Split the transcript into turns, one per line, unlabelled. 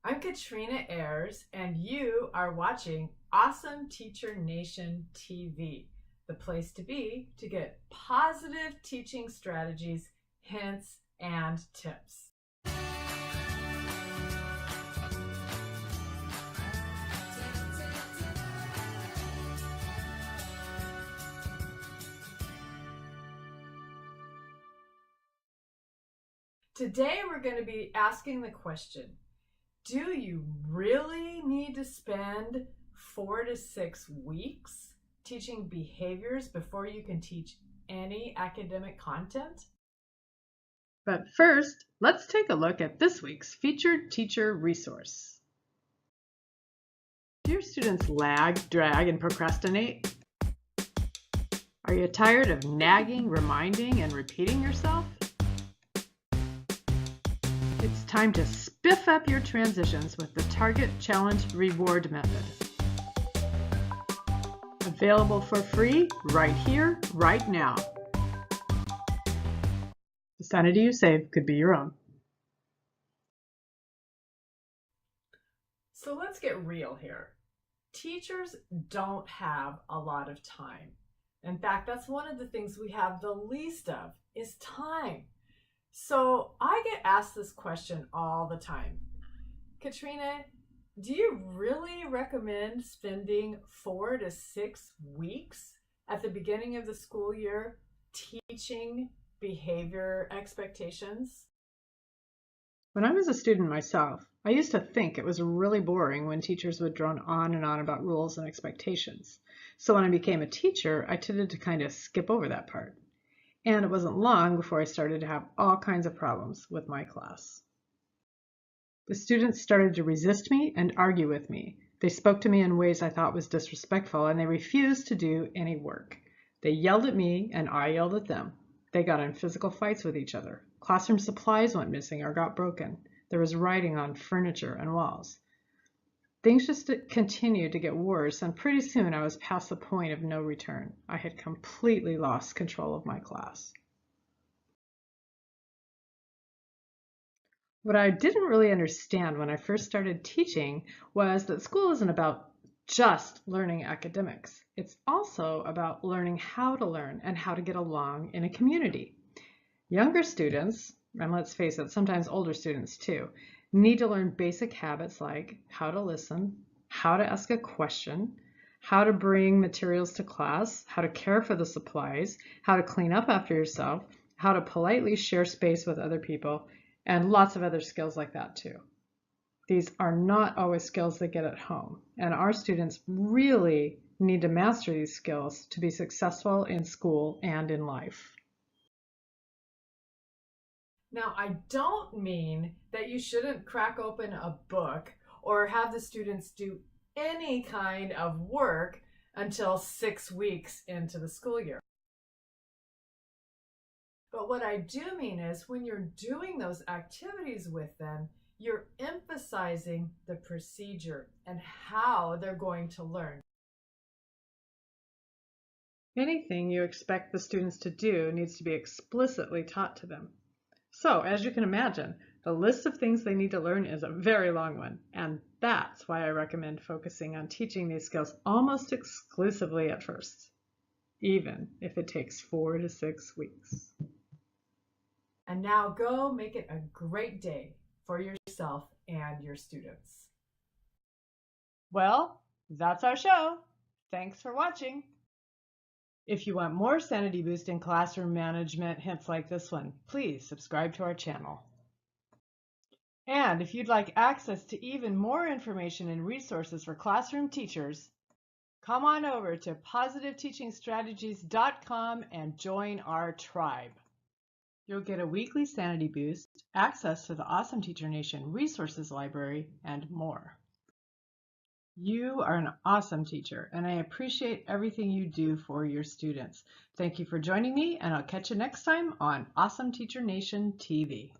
I'm Katrina Ayers, and you are watching Awesome Teacher Nation TV, the place to be to get positive teaching strategies, hints, and tips. Today we're going to be asking the question, do you really need to spend 4 to 6 weeks teaching behaviors before you can teach any academic content?
But first, let's take a look at this week's featured teacher resource. Do your students lag, drag, and procrastinate? Are you tired of nagging, reminding, and repeating yourself? It's time to spiff up your transitions with the Target Challenge Reward Method. Available for free right here, right now. The sanity you save could be your own.
So let's get real here. Teachers don't have a lot of time. In fact, that's one of the things we have the least of is time. So I get asked this question all the time. Katrina, do you really recommend spending 4 to 6 weeks at the beginning of the school year teaching behavior expectations?
When I was a student myself, I used to think it was really boring when teachers would drone on and on about rules and expectations. So when I became a teacher, I tended to kind of skip over that part. And it wasn't long before I started to have all kinds of problems with my class. The students started to resist me and argue with me. They spoke to me in ways I thought was disrespectful, and they refused to do any work. They yelled at me and I yelled at them. They got in physical fights with each other. Classroom supplies went missing or got broken. There was writing on furniture and walls. Things just continued to get worse, and pretty soon I was past the point of no return. I had completely lost control of my class. What I didn't really understand when I first started teaching was that school isn't about just learning academics. It's also about learning how to learn and how to get along in a community. Younger students, and let's face it, sometimes older students too, need to learn basic habits like how to listen, how to ask a question, how to bring materials to class, how to care for the supplies, how to clean up after yourself, how to politely share space with other people, and lots of other skills like that too. These are not always skills they get at home, and our students really need to master these skills to be successful in school and in life.
Now, I don't mean that you shouldn't crack open a book or have the students do any kind of work until 6 weeks into the school year. But what I do mean is when you're doing those activities with them, you're emphasizing the procedure and how they're going to learn.
Anything you expect the students to do needs to be explicitly taught to them. So, as you can imagine, the list of things they need to learn is a very long one, and that's why I recommend focusing on teaching these skills almost exclusively at first, even if it takes 4 to 6 weeks.
And now go make it a great day for yourself and your students.
Well, that's our show. Thanks for watching. If you want more sanity boosting classroom management hints like this one, please subscribe to our channel. And if you'd like access to even more information and resources for classroom teachers, come on over to positiveteachingstrategies.com and join our tribe. You'll get a weekly sanity boost, access to the Awesome Teacher Nation resources library, and more. You are an awesome teacher, and I appreciate everything you do for your students. Thank you for joining me, and I'll catch you next time on Awesome Teacher Nation TV.